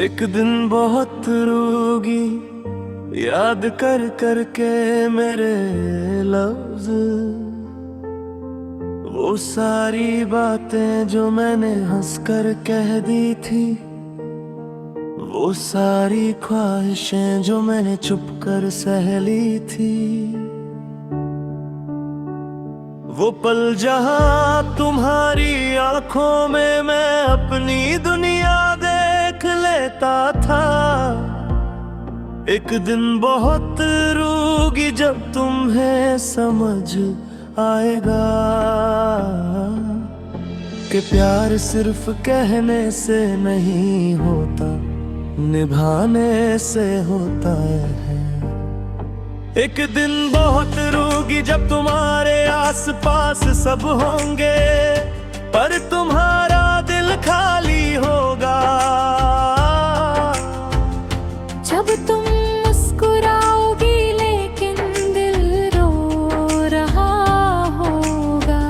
एक दिन बहुत रोगी याद कर कर के मेरे लफ्ज, वो सारी बातें जो मैंने हंस कर कह दी थी, वो सारी ख्वाहिशें जो मैंने चुप कर सह ली थी। वो पल जहां तुम्हारी आंखों में मैं अपनी दुनिया देख लेता था, एक दिन बहुत रूगी जब तुम्हें समझ आएगा कि प्यार सिर्फ कहने से नहीं होता, निभाने से होता है। एक दिन बहुत रूगी जब तुम्हारे आसपास सब होंगे, पर तुम्हारा दिल खाली होगा। जब तुम मुस्कुराओगी लेकिन दिल रो रहा होगा।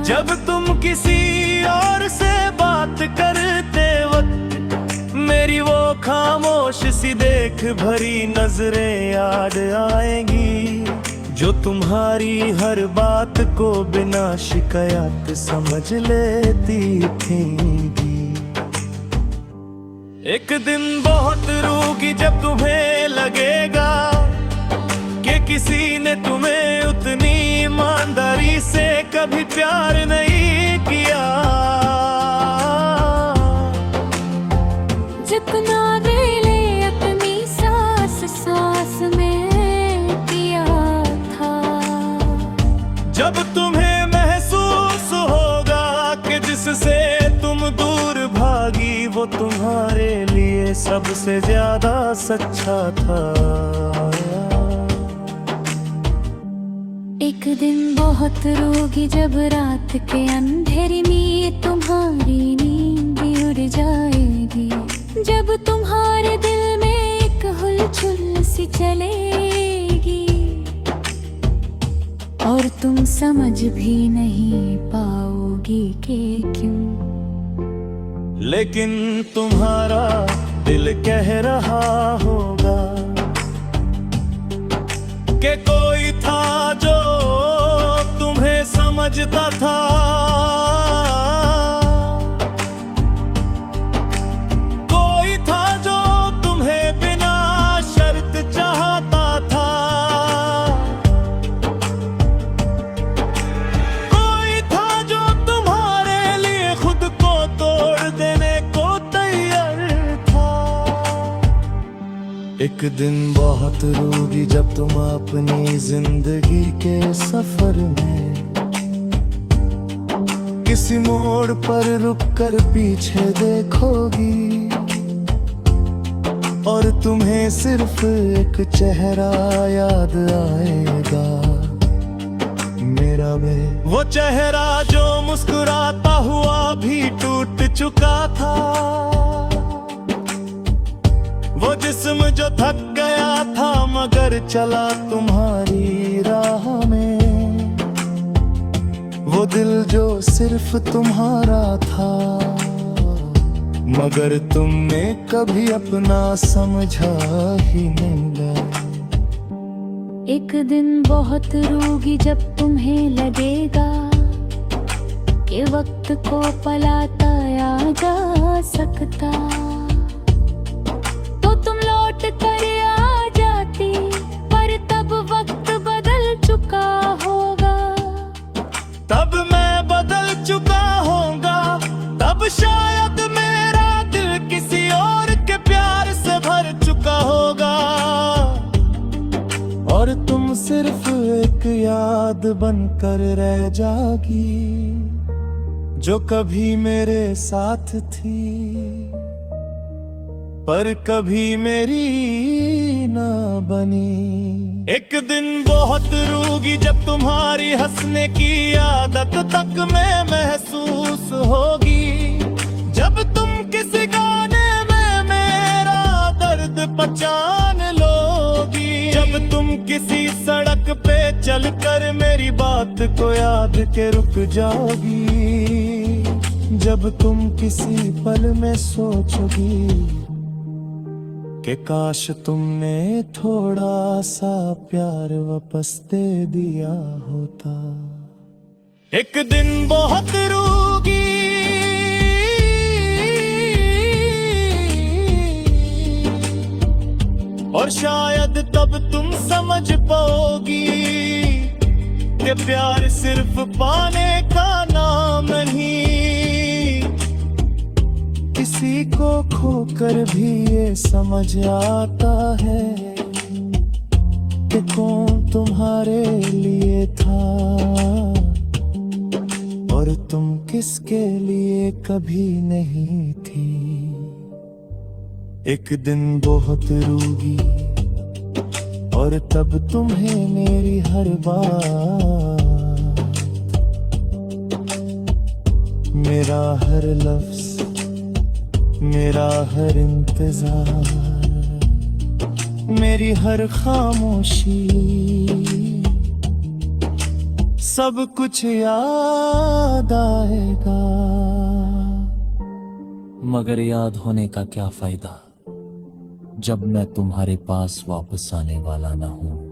जब तुम किसी और से बात करते वक्त मेरी वो खामोश सी देख भरी नजरें याद आएंगी, जो तुम्हारी हर बात को बिना शिकायत समझ लेती थीं। एक दिन बहुत रूगी जब तुम्हें लगेगा कि किसी ने तुम्हें उतनी ईमानदारी से कभी प्यार नहीं किया, जितना दिले अपनी सांस सांस में किया था। जब तुम्हें महसूस होगा कि जिससे तुम दूर भागी वो तुम्हारे लिए सबसे ज्यादा सच्चा था। एक दिन बहुत रोगी जब रात के अंधेरे में तुम्हारी नींद उड़ जाएगी, जब तुम्हारे दिल में एक हुलचुल सी चलेगी और तुम समझ भी नहीं पाओगी कि क्यों। लेकिन तुम्हारा दिल कह रहा होगा कि कोई था जो तुम्हें समझता था, कोई था जो तुम्हें बिना शर्त चाहता था, कोई था जो तुम्हारे लिए खुद को तोड़ देने को तैयार था। एक दिन बहुत रोगी जब तुम अपनी जिंदगी के सफर में किसी मोड़ पर रुककर पीछे देखोगी और तुम्हें सिर्फ एक चेहरा याद आएगा मेरा वे, वो चेहरा जो मुस्कुराता हुआ भी टूट चुका था, वो जिस्म जो थक गया था मगर चला तुम्हारी राह में, वो दिल जो सिर्फ तुम्हारा था मगर तुमने कभी अपना समझा ही नहीं। एक दिन बहुत रोगी जब तुम्हें लगेगा कि वक्त को पलाया जा सकता, तो तुम लौट कर आ जाती, पर तब वक्त बदल चुका होगा। तब मैं बदल चुका होगा, तब शायद मेरा दिल किसी और के प्यार से भर चुका होगा और तुम सिर्फ एक याद बनकर रह जागी जो कभी मेरे साथ थी पर कभी मेरी ना बनी। एक दिन बहुत रूगी जब तुम्हारी हंसने की आदत तक में महसूस होगी, जब तुम किसी गाने में मेरा दर्द पहचान लोगी, जब तुम किसी सड़क पे चलकर मेरी बात को याद के रुक जाओगी, जब तुम किसी पल में सोचोगी कि काश तुमने थोड़ा सा प्यार वापस दे दिया होता। एक दिन बहुत रूगी और शायद तब तुम समझ पाओगी कि प्यार सिर्फ पाने का नाम नहीं, किसी को खोकर भी ये समझ आता है कि कौन तुम्हारे लिए था और तुम किसके लिए कभी नहीं थी। एक दिन बहुत रूगी और तब तुम्हें मेरी हर बात, मेरा हर लफ्ज, मेरा हर इंतजार, मेरी हर खामोशी, सब कुछ याद आएगा। मगर याद होने का क्या फायदा जब मैं तुम्हारे पास वापस आने वाला ना हूं।